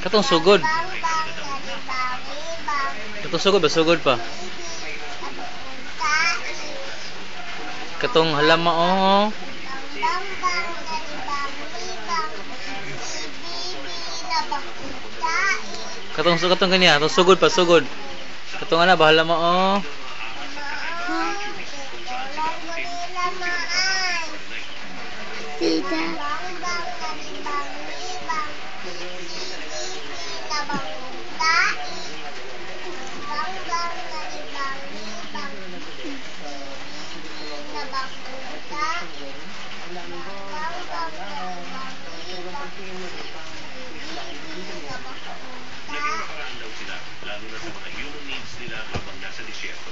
Katong sugod. Katong sugod ba? Sugod pa. Katong halama oh. Katong kanya, katong sugod pa, sugod. Katong ana ba halama oh. Tita. Lalo na sa mga human needs nila habang nasa disyerto.